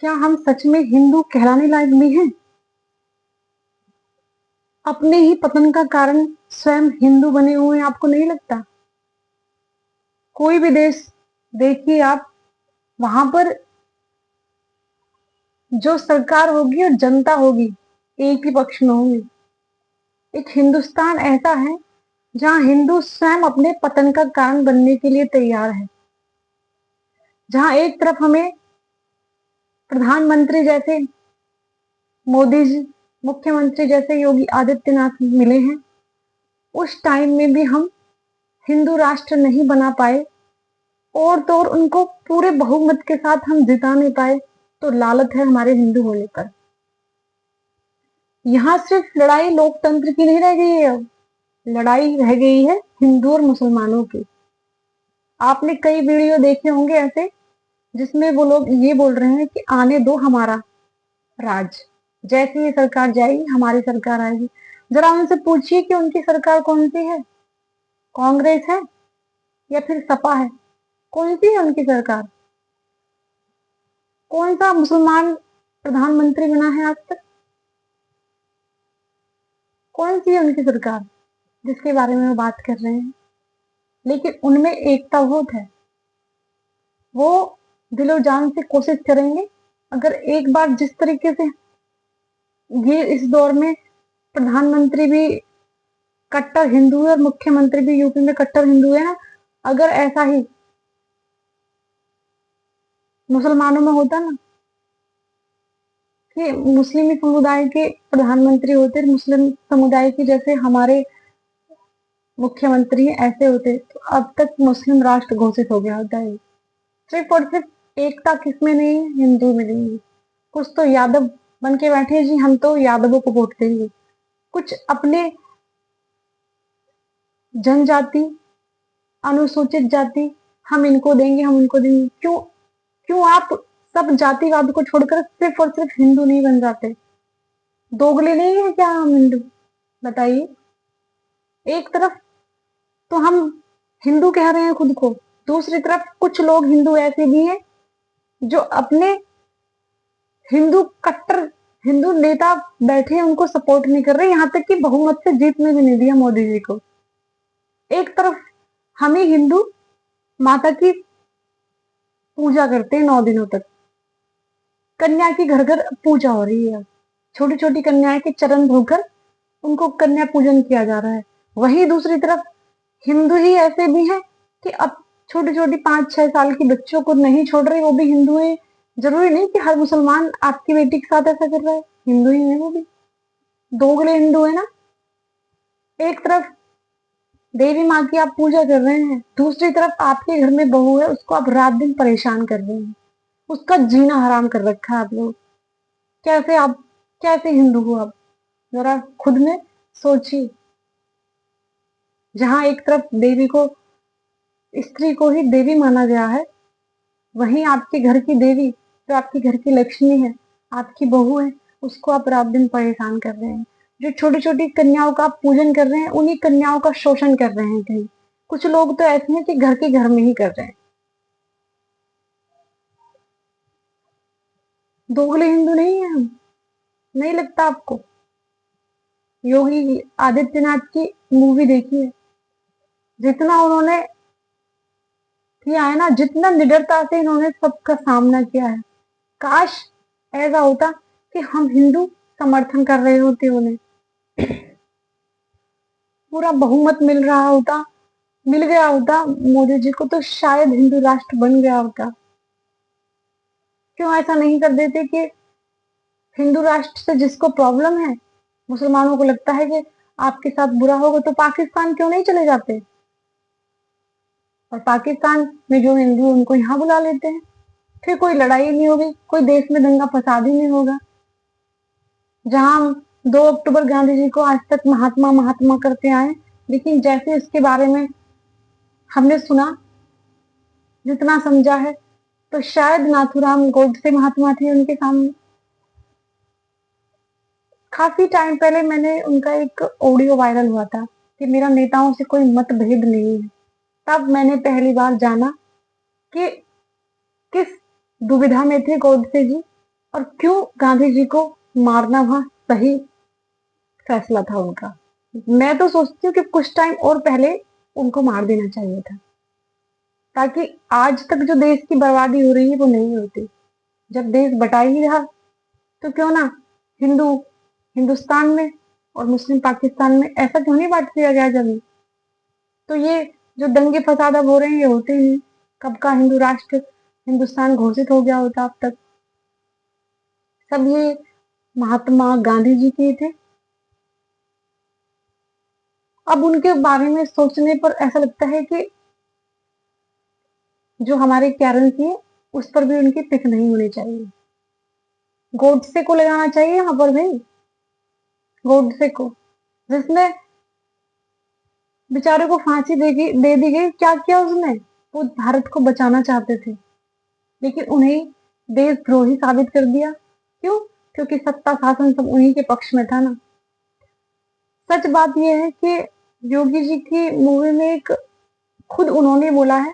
क्या हम सच में हिंदू कहलाने लायक भी हैं? अपने ही पतन का कारण स्वयं हिंदू बने हुए हैं, आपको नहीं लगता? कोई भी देश देखिए आप, वहां पर जो सरकार होगी और जनता होगी एक ही पक्ष में होगी। एक हिंदुस्तान ऐसा है जहां हिंदू स्वयं अपने पतन का कारण बनने के लिए तैयार है। जहां एक तरफ हमें प्रधानमंत्री जैसे मोदी जी, मुख्यमंत्री जैसे योगी आदित्यनाथ मिले हैं, उस टाइम में भी हम हिंदू राष्ट्र नहीं बना पाए और तो और उनको पूरे बहुमत के साथ हम जिता नहीं पाए। तो लालत है हमारे हिंदू होने पर। यहाँ सिर्फ लड़ाई लोकतंत्र की नहीं रह गई है, अब लड़ाई रह गई है हिंदू और मुसलमानों की। आपने कई वीडियो देखे होंगे ऐसे जिसमें वो लोग ये बोल रहे हैं कि आने दो हमारा राज, जैसी ये सरकार जाएगी हमारी सरकार आएगी। जरा उनसे पूछिए कि उनकी सरकार कौन सी है, कांग्रेस है या फिर सपा है? कौन सी है उनकी सरकार? कौन सा मुसलमान प्रधानमंत्री बना है आज तक? कौन सी है उनकी सरकार जिसके बारे में वो बात कर रहे हैं? लेकिन उनमें एकता बहुत है। वो दिलो जान से कोशिश करेंगे। अगर एक बार जिस तरीके से ये इस दौर में प्रधानमंत्री भी कट्टर हिंदू है और मुख्यमंत्री भी यूपी में कट्टर हिंदू है ना, अगर ऐसा ही मुसलमानों में होता ना कि मुस्लिम समुदाय के प्रधानमंत्री होते, मुस्लिम समुदाय के जैसे हमारे मुख्यमंत्री ऐसे होते, तो अब तक मुस्लिम राष्ट्र घोषित हो गया होता है। सिर्फ और सिर्फ एकता किसमें नहीं है? हिंदू में नहीं है। कुछ तो यादव बन के बैठे जी, हम तो यादवों को वोट देंगे। कुछ अपने जनजाति, अनुसूचित जाति, हम इनको देंगे, हम उनको देंगे। क्यों क्यों आप सब जातिवाद को छोड़कर सिर्फ और सिर्फ हिंदू नहीं बन जाते? दोगले नहीं है क्या हम हिंदू? बताइए। एक तरफ तो हम हिंदू कह रहे हैं खुद को, दूसरी तरफ कुछ लोग हिंदू ऐसे भी हैं जो अपने हिंदू कट्टर हिंदू नेता बैठे हैं, उनको सपोर्ट नहीं कर रहे, यहाँ तक कि बहुमत से जीतने भी नहीं दिया मोदी जी को। एक तरफ हम ही हिंदू माता की पूजा करते हैं 9 दिनों तक, कन्या की घर घर पूजा हो रही है। छोटी छोटी कन्याएं के चरण धोकर उनको कन्या पूजन किया जा रहा है। वहीं दूसरी तरफ हिंदू ही ऐसे भी हैं कि अब छोटी छोटी 5-6 साल की बच्चों को नहीं छोड़ रहे, वो भी हिंदू है। जरूरी नहीं कि हर मुसलमान आपकी बेटी के साथ ऐसा कर रहा है, हिंदू ही है वो भी। दोगले हिंदू है ना। एक तरफ देवी माँ की आप पूजा कर रहे हैं, दूसरी तरफ आपके घर में बहू है, उसको आप रात दिन परेशान कर रहे हैं, उसका जीना हराम कर रखा है आप लोग। कैसे आप कैसे हिंदू हो आप? जरा खुद में सोचिए। जहां एक तरफ देवी को, स्त्री को ही देवी माना गया है, वहीं आपके घर की देवी, जो आपके घर की लक्ष्मी है, आपकी बहू है, उसको आप रात दिन परेशान कर रहे हैं। जो छोटी छोटी कन्याओं का आप पूजन कर रहे हैं, उन्हीं कन्याओं का शोषण कर रहे हैं कहीं। कुछ लोग तो ऐसे हैं कि घर के घर में ही कर रहे हैं। दोगले हिंदू नहीं है हम? नहीं लगता आपको? योगी आदित्यनाथ की मूवी देखी है, जितना उन्होंने किया है ना, जितना निडरता से इन्होंने सबका सामना किया है, काश ऐसा होता कि हम हिंदू समर्थन कर रहे होते उन्हें, पूरा बहुमत मिल रहा होता, मिल गया होता मोदी जी को, तो शायद हिंदू राष्ट्र बन गया होता। क्यों ऐसा नहीं कर देते कि हिंदू राष्ट्र से जिसको प्रॉब्लम है, मुसलमानों को लगता है कि आपके साथ बुरा होगा, तो पाकिस्तान क्यों नहीं चले जाते और पाकिस्तान में जो हिंदू उनको यहाँ बुला लेते हैं। फिर कोई लड़ाई नहीं होगी, कोई देश में दंगा फसाद ही नहीं होगा। जहां 2 अक्टूबर गांधी जी को आज तक महात्मा महात्मा करते आए, लेकिन जैसे इसके बारे में हमने सुना, जितना समझा है, तो शायद नाथूराम गोडसे महात्मा थे उनके सामने। काफी टाइम पहले मैंने उनका एक ऑडियो वायरल हुआ था कि मेरा नेताओं से कोई मतभेद नहीं है। तब मैंने पहली बार जाना कि किस दुविधा में थे गोडसे जी, और क्यों गांधी जी को मारना वहां सही फैसला था उनका। मैं तो सोचती हूँ कि कुछ टाइम और पहले उनको मार देना चाहिए था, ताकि आज तक जो देश की बर्बादी हो रही है वो नहीं होती। जब देश बटा ही रहा तो क्यों ना हिंदू हिंदुस्तान में और मुस्लिम पाकिस्तान में ऐसा क्यों नहीं बांट दिया गया जमीन। तो ये जो दंगे फसाद अब हो रहे हैं ये होते ही नहीं। कब का हिंदू राष्ट्र हिंदुस्तान घोषित हो गया होता अब तक। सब ये महात्मा गांधी जी के थे। अब उनके बारे में सोचने पर ऐसा लगता है कि जो हमारे कैरन थी उस पर भी उनकी पिक नहीं होनी चाहिए। गोडसे को लगाना चाहिए यहाँ पर भाई, गोडसे को, जिसने बेचारे को फांसी दे दी गई। क्या किया उसने? वो भारत को बचाना चाहते थे, लेकिन उन्हें देशद्रोही साबित कर दिया। क्यों? क्योंकि सत्ता शासन सब उन्हीं के पक्ष में था ना। सच बात यह है कि योगी जी की मूवी में एक खुद उन्होंने बोला है,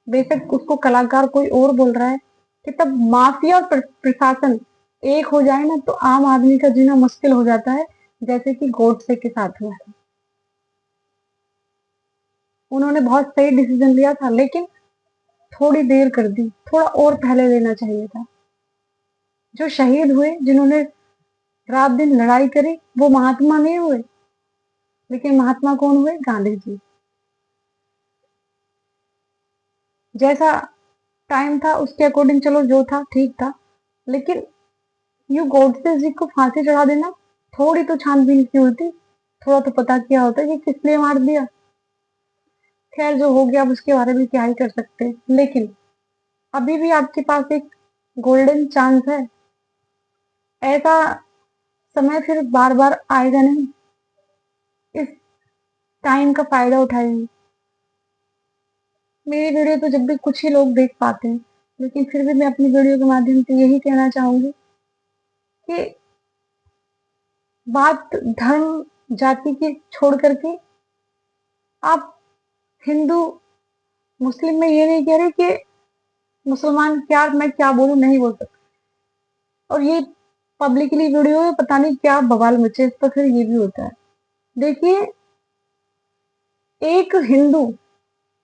बेशक उसको कलाकार कोई और बोल रहा है, कि तब माफिया और प्रशासन एक हो जाए ना तो आम आदमी का जीना मुश्किल हो जाता है, जैसे कि गोडसे के साथ हुआ है। उन्होंने बहुत सही डिसीजन लिया था, लेकिन थोड़ी देर कर दी, थोड़ा और पहले लेना चाहिए था। जो शहीद हुए, जिन्होंने रात दिन लड़ाई करी, वो महात्मा नहीं हुए, लेकिन महात्मा कौन हुए? गांधी जी। जैसा टाइम था उसके अकॉर्डिंग चलो जो था ठीक था, लेकिन यू गोडसे जी को फांसी चढ़ा देना, थोड़ी तो छानबीन की होती, थोड़ा तो पता किया होता कि किस लिए मार दिया। खैर जो हो गया अब उसके बारे में क्या ही कर सकते हैं, लेकिन अभी भी आपके पास एक गोल्डन चांस है। ऐसा समय फिर बार बार आएगा नहीं, इस टाइम का फायदा उठाइए। मेरी वीडियो तो जब भी कुछ ही लोग देख पाते हैं, लेकिन फिर भी मैं अपनी वीडियो के माध्यम से यही कहना चाहूंगी कि बात धर्म जाति की छोड़ करके आप हिंदू मुस्लिम में ये नहीं कह रहे कि मुसलमान क्या, मैं क्या बोलूं, नहीं बोल सकते। और ये पब्लिकली वीडियो है, पता नहीं क्या बवाल मचे इस पर, फिर ये भी होता है। देखिए, एक हिंदू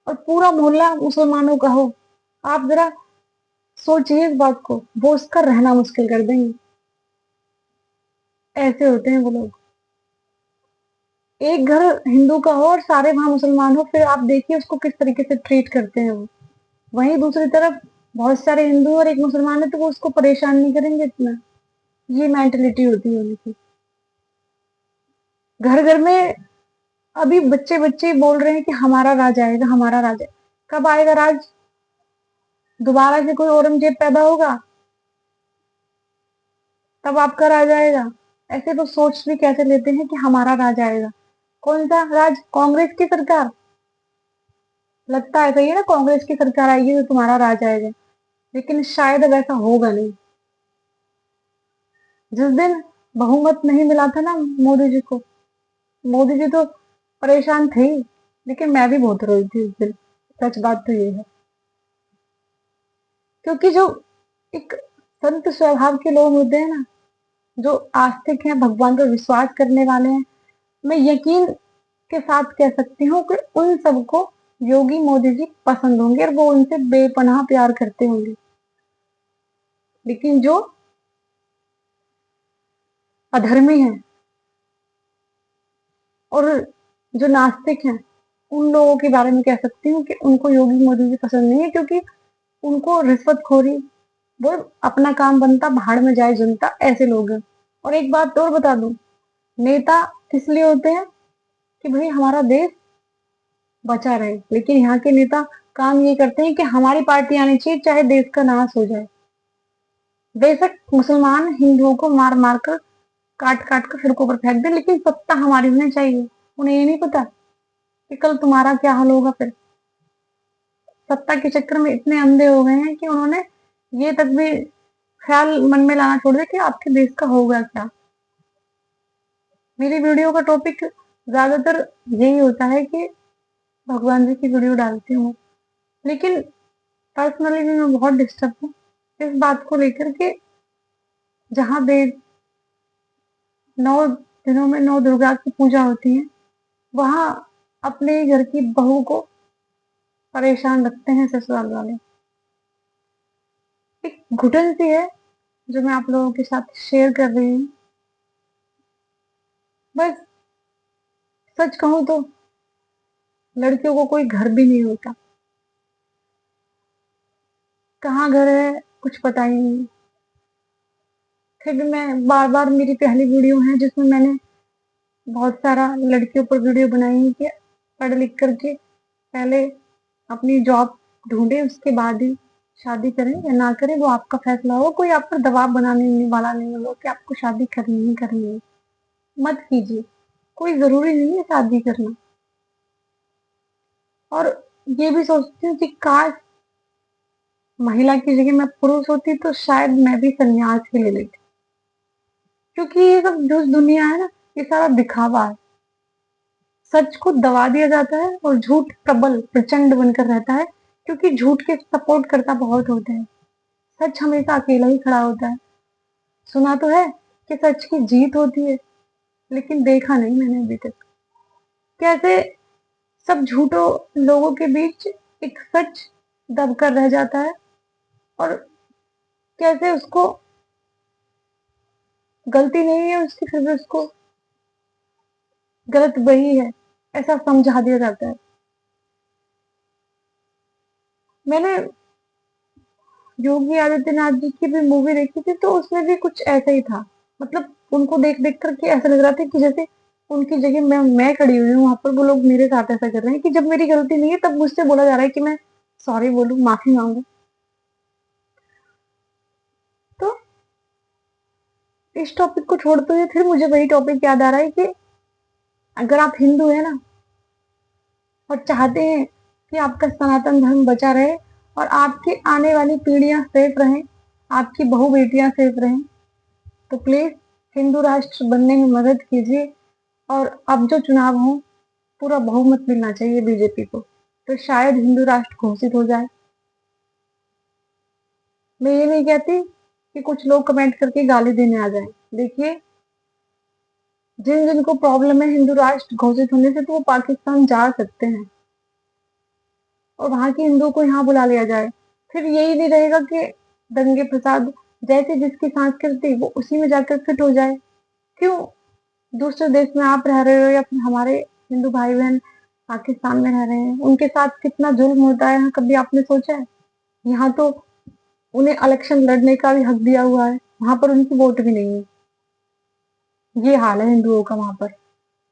और पूरा मोहल्ला मुसलमानों का हो, आप जरा सोचिए इस बात को, वो उसका रहना मुश्किल कर देंगे। ऐसे होते हैं वो लोग। एक घर हिंदू का हो और सारे वहां मुसलमान हो, फिर आप देखिए उसको किस तरीके से ट्रीट करते हैं वो। वहीं दूसरी तरफ बहुत सारे हिंदू और एक मुसलमान है तो वो उसको परेशान नहीं करेंगे इतना। ये मेंटेलिटी होती है उनकी। घर घर में अभी बच्चे बच्चे बोल रहे हैं कि हमारा राज आएगा, हमारा राज आएगा। कब आएगा राज? दोबारा से कोई औरंगजेब पैदा होगा तब आपका राज आएगा। ऐसे तो सोच भी कैसे लेते हैं कि हमारा राज आएगा। कौन सा राज? कांग्रेस की सरकार। लगता है सही है ना, कांग्रेस की सरकार आएगी तो तुम्हारा राज आएगा, लेकिन शायद अब ऐसा होगा नहीं। जिस दिन बहुमत नहीं मिला था ना मोदी जी को, मोदी जी तो परेशान थे ही, लेकिन मैं भी बहुत रोई थी उस दिन। सच बात तो ये है, क्योंकि जो एक संत स्वभाव के लोग होते हैं ना, जो आस्तिक हैं, भगवान पर विश्वास करने वाले हैं, मैं यकीन के साथ कह सकती हूँ कि उन सबको योगी मोदी जी पसंद होंगे और वो उनसे बेपनाह प्यार करते होंगे। लेकिन जो अधर्मी हैं और जो नास्तिक हैं, उन लोगों के बारे में कह सकती हूँ कि उनको योगी मोदी जी पसंद नहीं है, क्योंकि उनको रिश्वतखोरी, वो अपना काम बनता भाड़ में जाए जनता, ऐसे लोग हैं। और एक बात और बता दूं, नेता किस लिए होते हैं? कि भाई हमारा देश बचा रहे, लेकिन यहाँ के नेता काम ये करते हैं कि हमारी पार्टी आनी चाहिए चाहे देश का नाश हो जाए। बेशक मुसलमान हिंदुओं को मार मार कर, काट काट कर सड़कों पर फेंक दे, लेकिन सत्ता हमारी होनी चाहिए। उन्हें ये नहीं पता कि कल तुम्हारा क्या हाल होगा। फिर सत्ता के चक्कर में इतने अंधे हो गए हैं कि उन्होंने ये तक भी ख्याल मन में लाना छोड़ दिया कि आपके देश का होगा क्या। मेरी वीडियो का टॉपिक ज्यादातर यही होता है कि भगवान जी की वीडियो डालती हूँ, लेकिन पर्सनली भी मैं बहुत डिस्टर्ब हूँ इस बात को लेकर के जहाँ देव 9 दिनों में 9 दुर्गा की पूजा होती है, वहाँ अपने घर की बहू को परेशान रखते हैं ससुराल वाले। एक घुटन सी है जो मैं आप लोगों के साथ शेयर कर रही हूँ। बस सच कहूँ तो लड़कियों को कोई घर भी नहीं होता। कहाँ घर है कुछ पता ही नहीं। फिर भी मैं बार-बार, मेरी पहली वीडियो है जिसमें मैंने बहुत सारा लड़कियों पर वीडियो बनाई है कि पढ़ लिख करके पहले अपनी जॉब ढूँढे, उसके बाद ही शादी करें या ना करें वो आपका फैसला हो। कोई आप पर दबाव बनाने वाला नहीं होगा कि आपको शादी करनी ही करनी है। मत कीजिए, कोई ज़रूरी नहीं है शादी करना। और ये भी सोचती हूँ कि काश महिला की जगह मैं पुरुष होती तो शायद मैं भी संन्यास ही ले लेती। क्योंकि ये सब जो दुनिया है ना, ये सारा दिखावा है। सच को दबा दिया जाता है और झूठ प्रबल प्रचंड बनकर रहता है, क्योंकि झूठ के सपोर्ट करता बहुत होते हैं। सच हमेशा अकेला ही खड़ा होता है। सुना तो है कि सच की जीत होती है, लेकिन देखा नहीं मैंने अभी तक। कैसे सब झूठों लोगों के बीच एक सच दब कर रह जाता है, और कैसे उसको गलती नहीं है उसकी, फिर भी उसको गलत वही है ऐसा समझा दिया जाता है। मैंने योगी आदित्यनाथ जी की भी मूवी देखी थी, तो उसमें भी कुछ ऐसा ही था। मतलब उनको देख देख करके ऐसा लग रहा था कि जैसे उनकी जगह मैं खड़ी हुई हूँ वहां पर, वो लोग मेरे साथ ऐसा कर रहे हैं कि जब मेरी गलती नहीं है तब मुझसे बोला जा रहा है कि मैं सॉरी बोलूं, माफी मांगू। तो इस टॉपिक को छोड़ते हुए फिर मुझे वही टॉपिक याद आ रहा है कि अगर आप हिंदू है ना और चाहते हैं कि आपका सनातन धर्म बचा रहे और आपकी आने वाली पीढ़ियां सेफ रहें, आपकी बहू बेटियां सेफ रहें, तो प्लीज हिंदू राष्ट्र बनने में मदद कीजिए। और अब जो चुनाव हो, पूरा बहुमत मिलना चाहिए बीजेपी को, तो शायद हिंदू राष्ट्र घोषित हो जाए। मैं ये नहीं कहती कि कुछ लोग कमेंट करके गाली देने आ जाएं। देखिए, जिन जिनको प्रॉब्लम है हिंदू राष्ट्र घोषित होने से, तो वो पाकिस्तान जा सकते हैं और वहां के हिंदुओं को यहाँ बुला लिया जाए। फिर यही नहीं रहेगा कि दंगे फसाद, जैसे जिसकी संस्कृति वो उसी में जाकर फिट हो जाए। क्यों दूसरे देश में आप रह रहे हो या फिर हमारे हिंदू भाई बहन पाकिस्तान में रह रहे हैं, उनके साथ कितना जुल्म होता है, कभी आपने सोचा है? यहाँ तो उन्हें इलेक्शन लड़ने का भी हक दिया हुआ है, वहां पर उनकी वोट भी नहीं है। ये हाल है हिंदुओं का वहां पर।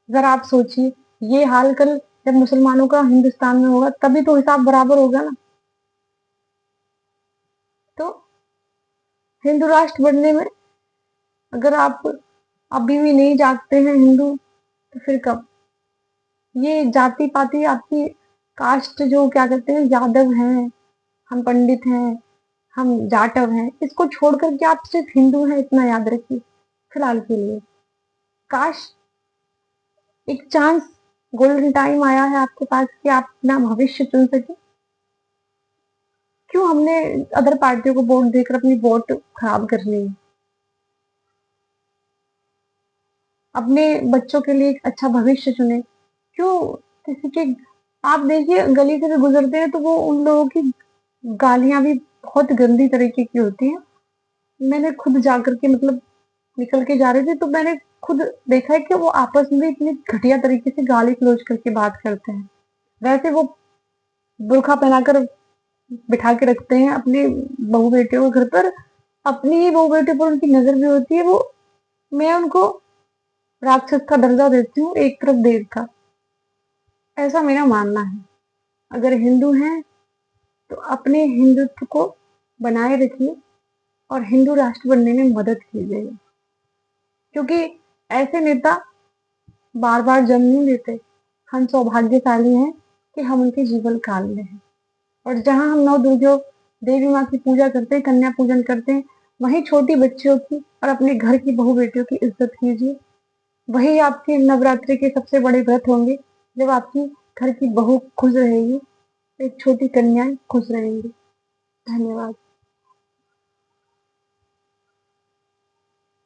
जरा आप सोचिए, ये हाल कल जब मुसलमानों का हिंदुस्तान में होगा तभी तो हिसाब बराबर होगा ना। तो हिंदू राष्ट्र बनने में अगर आप अभी भी नहीं जागते हैं हिंदू, तो फिर कब? ये जाति पाति आपकी कास्ट जो क्या कहते हैं, यादव हैं, हम पंडित हैं, हम जाटव हैं, इसको छोड़ करके आप सिर्फ हिंदू हैं, इतना याद रखिए फिलहाल के लिए। काश एक चांस, गोल्डन टाइम आया है आपके पास कि आप अपना भविष्य चुन सके। क्यों हमने अदर पार्टियों को वोट देकर अपनी वोट खराब करनी है? अपने बच्चों के लिए एक अच्छा भविष्य चुने। क्यों किसी के, आप देखिए गली से भी गुजरते हैं तो वो उन लोगों की गालियां भी बहुत गंदी तरीके की होती हैं। मैंने खुद जाकर के, मतलब निकल के जा रही थी तो मैंने खुद देखा है कि वो आपस में भी इतनी घटिया तरीके से गाली गलौज करके बात करते हैं। वैसे वो बुर्खा पहनाकर बिठा के रखते हैं अपनी बहू बेटियों को घर पर, अपनी ही बहू बेटियों पर उनकी नजर भी होती है। वो, मैं उनको राक्षस का दर्जा देती हूँ, एक तरफ देव का, ऐसा मेरा मानना है। अगर हिंदू हैं तो अपने हिंदुत्व को बनाए रखिए और हिंदू राष्ट्र बनने में मदद कीजिए, क्योंकि ऐसे नेता बार बार जन्म नहीं लेते। हम सौभाग्यशाली हैं कि हम उनके जीवन काल में हैं। और जहाँ हम नौ दुर्गा देवी माँ की पूजा करते हैं, कन्या पूजन करते हैं, वहीं छोटी बच्चियों की और अपने घर की बहू बेटियों की इज्जत कीजिए। वही आपके नवरात्रि के सबसे बड़े व्रत होंगे, जब आपकी घर की बहू खुश रहेगी, एक छोटी कन्याएं खुश रहेंगी। धन्यवाद।